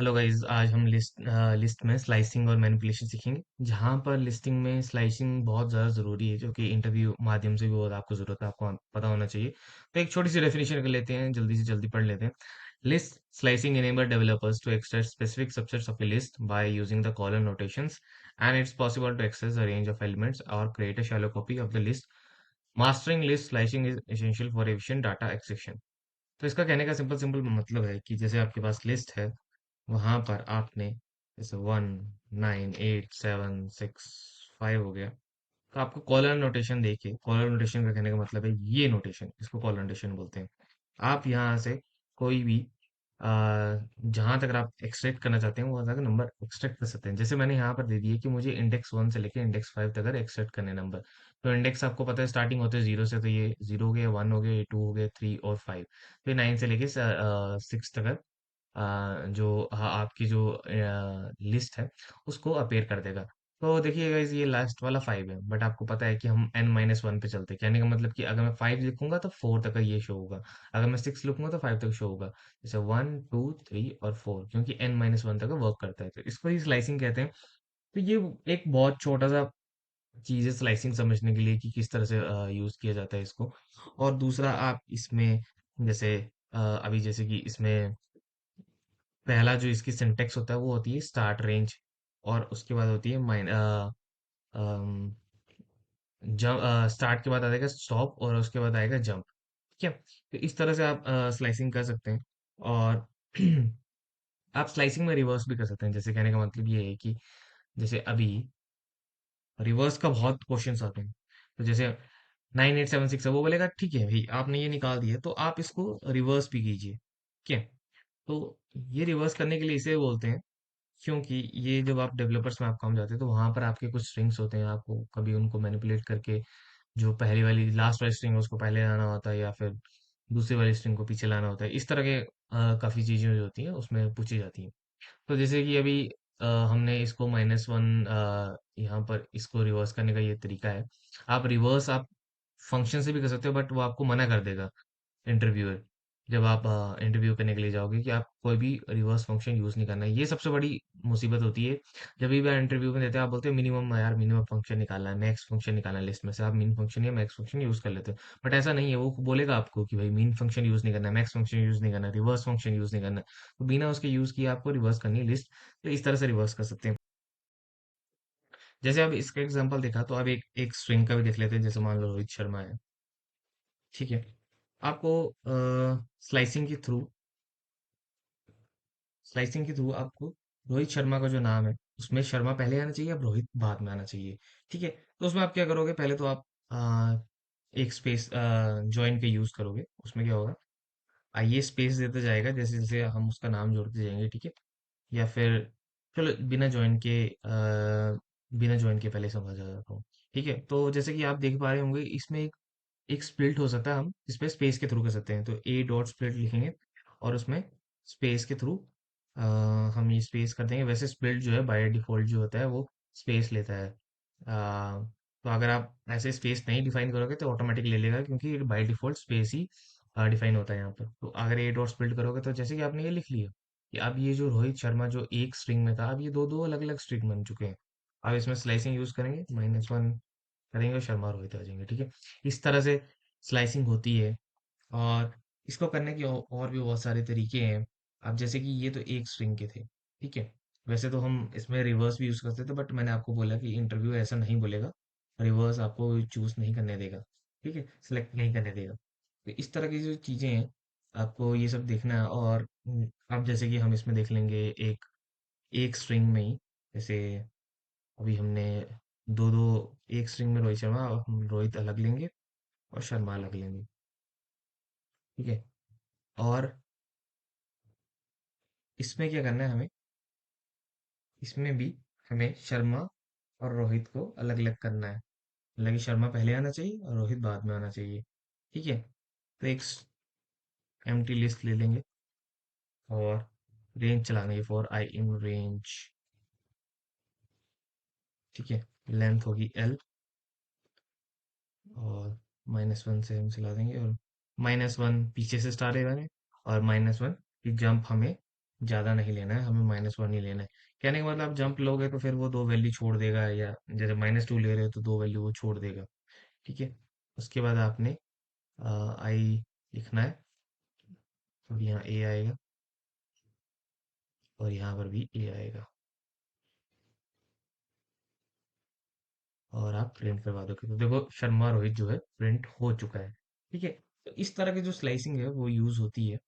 Hello guys, आज हम list में स्लाइसिंग और मैनिपुलेशन सीखेंगे। जहां पर लिस्टिंग में स्लाइसिंग बहुत ज़्यादा ज़रूरी है, जो कि इंटरव्यू माध्यम से भी बहुत आपको ज़रूरत है, आपको पता होना चाहिए। तो एक छोटी सी डेफिनेशन कर लेते हैं, जल्दी से जल्दी पढ़ लेते हैं। List slicing enable developers to extract specific subsets of a list by using the column notations, and it's possible to access a range of elements or create a shallow copy of the list. Mastering list slicing is essential for efficient data extraction. तो इसका कहने का simple simple मतलब है कि जैसे आपके पास list है, वहां पर आपने जैसे 1 9 8 7 6 5 हो गया, तो आपको कॉलर नोटेशन देखिए। कॉलर नोटेशन का कहने का मतलब है ये नोटेशन, इसको कॉलर नोटेशन बोलते हैं। आप यहाँ से कोई भी जहां तक आप एक्सट्रैक्ट करना चाहते हैं वहां तक नंबर एक्सट्रैक्ट कर सकते हैं। जैसे मैंने यहाँ पर दे दिए कि मुझे इंडेक्स 1 से लेकर इंडेक्स 5 तक एक्सट्रैक्ट करने नंबर। तो इंडेक्स आपको पता है स्टार्टिंग होते हैं 0 से, तो ये 0 हो गया, 1 हो गया, ये 2 हो गया, 3 और 5। फिर 9 से लेके 6 तक जो आपकी जो लिस्ट है उसको अपेयर कर देगा। तो देखिए गाइस, ये लास्ट वाला 5 है, बट आपको पता है कि हम n-1 पे चलते हैं। कहने का मतलब कि अगर मैं 5 लिखूंगा तो 4 तक का ये शो होगा, अगर मैं 6 लिखूंगा तो 5 तक शो होगा। जैसे 1 2 3 और 4, क्योंकि n-1 तक वर्क करता है, तो इसको ही स्लाइसिंग कहते हैं। तो ये एक बहुत छोटा सा चीज है स्लाइसिंग समझने के लिए कि किस तरह से यूज किया जाता है इसको। और दूसरा, आप इसमें जैसे अभी जैसे कि इसमें पहला जो इसकी सिंटेक्स होता है वो होती है स्टार्ट रेंज, और उसके बाद होती है माइन जंप। स्टार्ट के बाद आएगा स्टॉप और उसके बाद आएगा जंप। ठीक है, तो इस तरह से आप स्लाइसिंग कर सकते हैं। और आप स्लाइसिंग में रिवर्स भी कर सकते हैं। जैसे कहने का मतलब ये है कि जैसे अभी रिवर्स का बहुत क्वेश्चंस आते हैं। तो जैसे 9876 है, वो बोलेगा ठीक है भाई आपने ये निकाल दिया तो आप इसको रिवर्स भी कीजिए। ठीक है, तो ये रिवर्स करने के लिए इसे बोलते हैं, क्योंकि ये जब आप डेवलपर्स में आप काम जाते हैं तो वहां पर आपके कुछ स्ट्रिंग्स होते हैं, आपको कभी उनको मैनिपुलेट करके जो पहली वाली लास्ट वाली स्ट्रिंग है उसको पहले लाना होता है, या फिर दूसरी वाली स्ट्रिंग को पीछे लाना होता है। इस तरह के काफी चीजें जो होती हैं उसमें पूछी जाती हैं। तो जैसे कि अभी हमने इसको -1 यहाँ पर इसको रिवर्स करने का ये तरीका है। आप रिवर्स आप फंक्शन से भी कर सकते हो, बट वो आपको मना कर देगा इंटरव्यूअर, जब आप इंटरव्यू करने के लिए जाओगे, कि आप कोई भी रिवर्स फंक्शन यूज नहीं करना है। ये सबसे बड़ी मुसीबत होती है। जब भी आप इंटरव्यू में देते हैं, आप बोलते हैं मिनिमम, यार मिनिमम फंक्शन निकालना है, मैक्स फंक्शन निकालना है, लिस्ट में से आप मिन फंक्शन या मैक्स फंक्शन यूज कर लेते हो। बट ऐसा नहीं है, वो बोलेगा आपको कि भाई मिन फंक्शन यूज नहीं करना है, मैक्स फंक्शन यूज नहीं करना है, रिवर्स फंक्शन यूज नहीं करना है। तो बिना उसके यूज किए आपको रिवर्स करनी है लिस्ट। तो इस तरह से रिवर्स कर सकते हैं। जैसे अब इसका एग्जांपल देखा, तो अब एक एक स्ट्रिंग का भी देख लेते हैं। जैसे मान लो रोहित शर्मा है। ठीक है, आपको स्लाइसिंग के थ्रू स्लाइसिंग के थ्रू आपको रोहित शर्मा का जो नाम है उसमें शर्मा पहले आना चाहिए, अब रोहित बाद में आना चाहिए। ठीक है, तो उसमें आप क्या करोगे, पहले तो आप आ, एक स्पेस ज्वाइन के यूज करोगे। उसमें क्या होगा, ये स्पेस देते जाएगा जैसे जैसे हम उसका नाम जोड़ते जाएंगे। ठीक है, या फिर चलो बिना ज्वाइन के पहले समझ आ जाता हूँ। ठीक है, तो जैसे कि आप देख पा रहे होंगे, इसमें एक स्प्लिट हो सकता है, हम इस पे स्पेस के थ्रू कर सकते हैं। तो ए डॉट स्प्लिट लिखेंगे और उसमें स्पेस के थ्रू हम ये स्पेस कर देंगे। वैसे स्प्लिट जो है बाय डिफॉल्ट जो होता है वो स्पेस लेता है। तो अगर आप ऐसे स्पेस नहीं डिफाइन करोगे तो ऑटोमेटिक ले लेगा, क्योंकि by default space he define होता है यहाँ पर। तो अगर ए डॉट स्प्लिट करोगे तो जैसे कि आपने ये लिख लिया कि अब ये जो रोहित शर्मा जो एक स्ट्रिंग में था, अब ये दो दो अलग अलग स्ट्रिंग बन चुके हैं। अब इसमें स्लाइसिंग यूज करेंगे, -1 करेंगे और शर्मा रोहित आ जाएंगे। ठीक है, इस तरह से स्लाइसिंग होती है। और इसको करने के और भी बहुत सारे तरीके हैं। अब जैसे कि ये तो एक स्ट्रिंग के थे। ठीक है, वैसे तो हम इसमें रिवर्स भी यूज करते थे, बट मैंने आपको बोला कि इंटरव्यू ऐसा नहीं बोलेगा, रिवर्स आपको चूज नहीं करने देगा। ठीक है, सिलेक्ट नहीं करने देगा। तो इस तरह की जो चीजें हैं, आपको ये सब देखना है। और अब जैसे कि हम इसमें देख लेंगे एक एक स्ट्रिंग में ही, जैसे अभी हमने दो दो एक स्ट्रिंग में रोहित शर्मा, और हम रोहित अलग लेंगे और शर्मा अलग लेंगे। ठीक है, और इसमें क्या करना है हमें, इसमें भी हमें शर्मा और रोहित को अलग अलग करना है। हालांकि शर्मा पहले आना चाहिए और रोहित बाद में आना चाहिए। ठीक है, तो एक एम्प्टी लिस्ट ले लेंगे और रेंज चला देंगे फॉर आई इन रेंज। ठीक है, लेंथ होगी एल, और -1 से हम चला देंगे, और -1 पीछे से स्टार्ट है, और -1 की जंप हमें ज़्यादा नहीं लेना है, हमें -1 ही लेना है। कहने का मतलब आप जंप लोगे तो फिर वो 2 वैल्यू छोड़ देगा, या जैसे -2 ले रहे हो तो 2 वैल्यू वो छोड़ देगा। ठीक है? उसके बाद आपने आई लिखना है, अब यहाँ ए आएगा और यहाँ पर भी ए आएगा, और आप प्रिंट करवा दोगे तो देखो शर्मा रोहित जो है प्रिंट हो चुका है। ठीक है? तो इस तरह की जो स्लाइसिंग है वो यूज़ होती है।